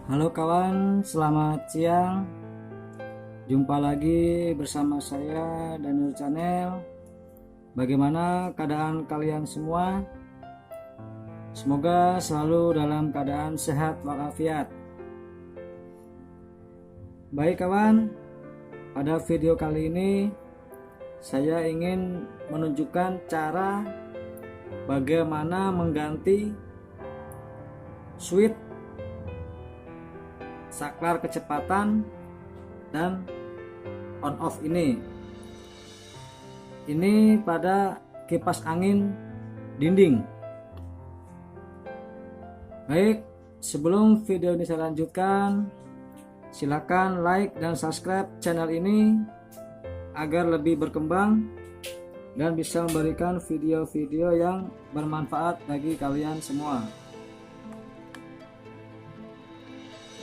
Halo kawan, selamat siang. Jumpa lagi bersama saya Daniel Channel. Bagaimana keadaan kalian semua? Semoga selalu dalam keadaan sehat walafiat. Baik kawan, pada video kali ini saya ingin menunjukkan cara bagaimana mengganti switch saklar kecepatan dan on off ini pada kipas angin dinding. Baik, sebelum video ini saya lanjutkan, silakan like dan subscribe channel ini agar lebih berkembang dan bisa memberikan video-video yang bermanfaat bagi kalian semua.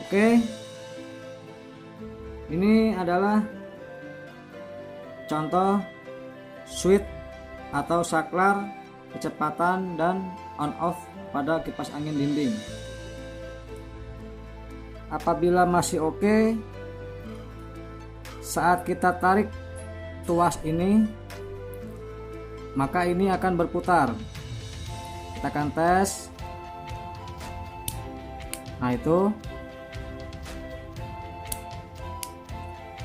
Oke, ini adalah contoh switch atau saklar kecepatan dan on off pada kipas angin dinding. Apabila masih oke, saat kita tarik tuas ini, maka ini akan berputar. Kita akan tes. Nah, itu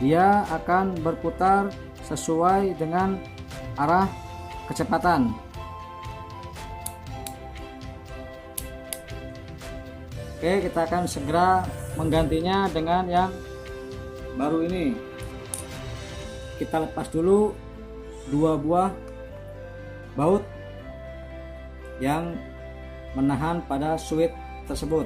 dia akan berputar sesuai dengan arah kecepatan. Oke, kita akan segera menggantinya dengan yang baru ini. Kita lepas dulu dua buah baut yang menahan pada switch tersebut.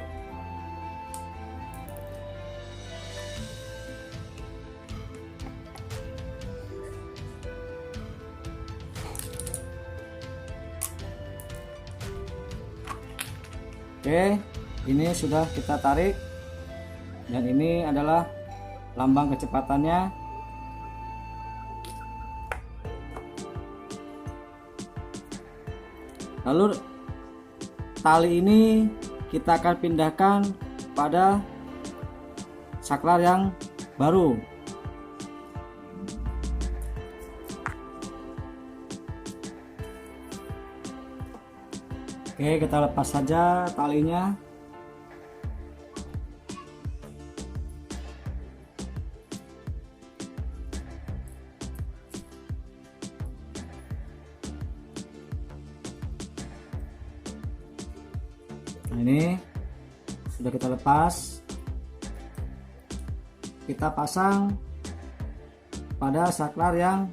Oke, ini sudah kita tarik dan ini adalah lambang kecepatannya. Lalu tali ini kita akan pindahkan pada saklar yang baru. Oke, kita lepas saja talinya. Nah, ini sudah kita lepas. Kita pasang pada saklar yang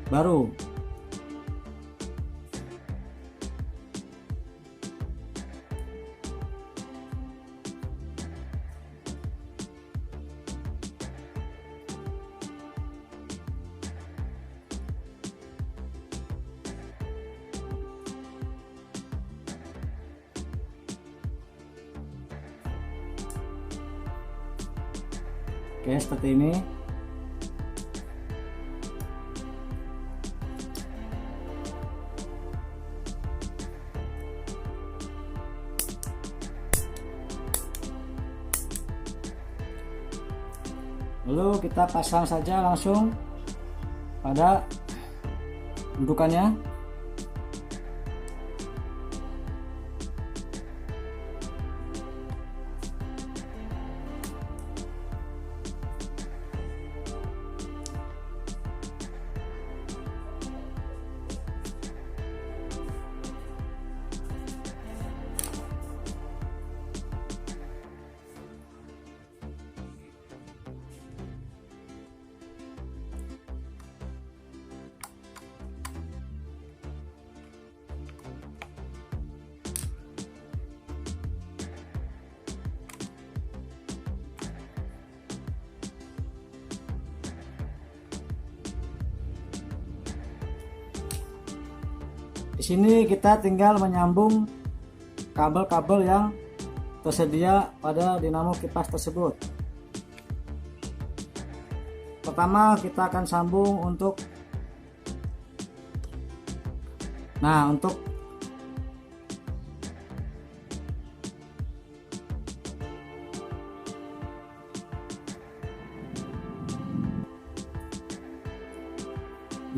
baru. Oke, seperti ini. Lalu kita pasang saja langsung pada dudukannya. Di sini kita tinggal menyambung kabel-kabel yang tersedia pada dinamo kipas tersebut. Pertama kita akan sambung untuk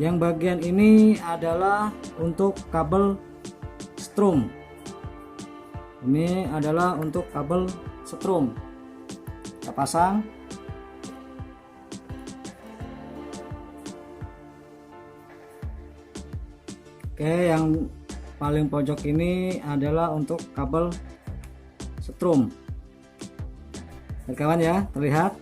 Yang bagian ini adalah untuk kabel strum. Ini adalah untuk kabel strum. Kita pasang. Oke, yang paling pojok ini adalah untuk kabel strum. Kawan ya, terlihat.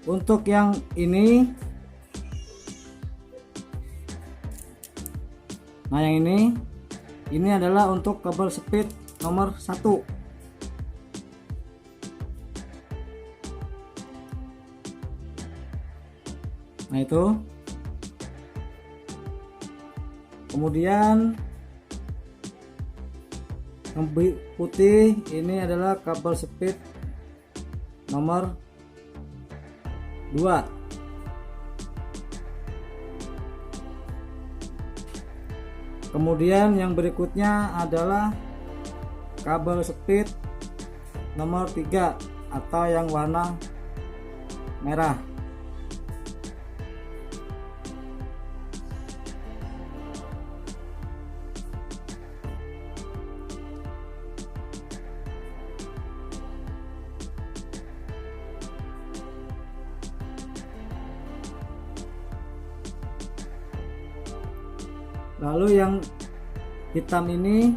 Untuk yang ini, nah yang ini adalah untuk kabel speed nomor 1. Nah itu. Kemudian yang putih ini adalah kabel speed nomor 2. Kemudian yang berikutnya adalah kabel speed nomor 3 atau yang warna merah. Lalu yang hitam ini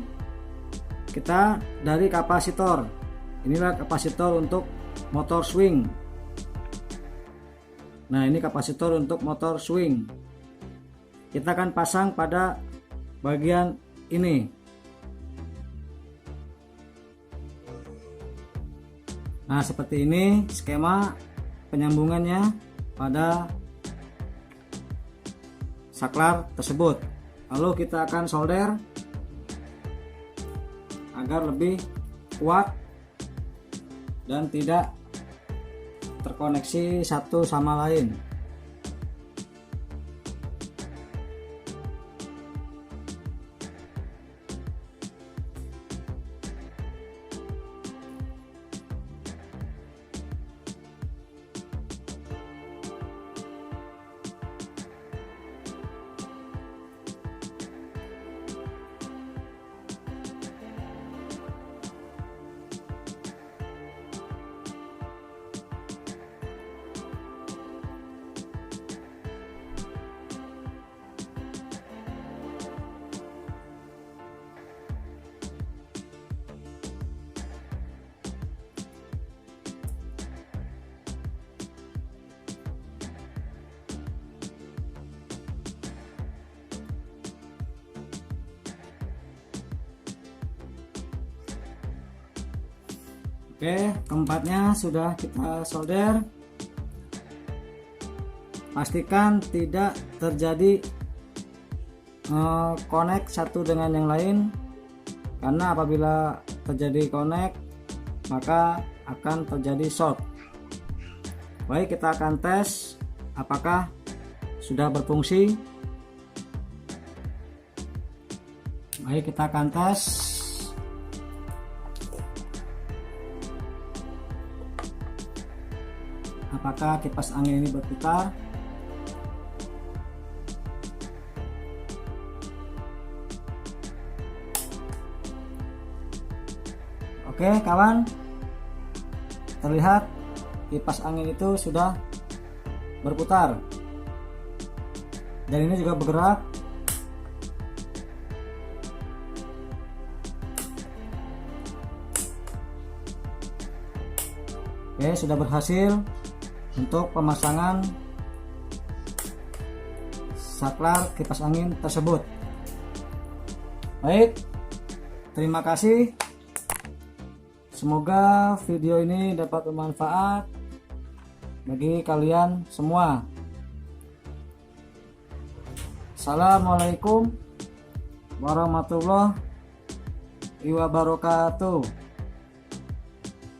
kita dari kapasitor. Inilah kapasitor untuk motor swing. Nah, ini kapasitor untuk motor swing. Kita akan pasang pada bagian ini. Nah, seperti ini skema penyambungannya pada saklar tersebut. Lalu kita akan solder agar lebih kuat dan tidak terkoneksi satu sama lain. Oke, keempatnya sudah kita solder. Pastikan tidak terjadi connect satu dengan yang lain, karena apabila terjadi connect maka akan terjadi short. Baik, kita akan tes apakah sudah berfungsi. Baik, kita akan tes. Apakah kipas angin ini berputar? Oke kawan, terlihat kipas angin itu sudah berputar dan ini juga bergerak. Oke, sudah berhasil untuk pemasangan saklar kipas angin tersebut. Baik, terima kasih. Semoga video ini dapat bermanfaat bagi kalian semua. Assalamualaikum warahmatullahi wabarakatuh.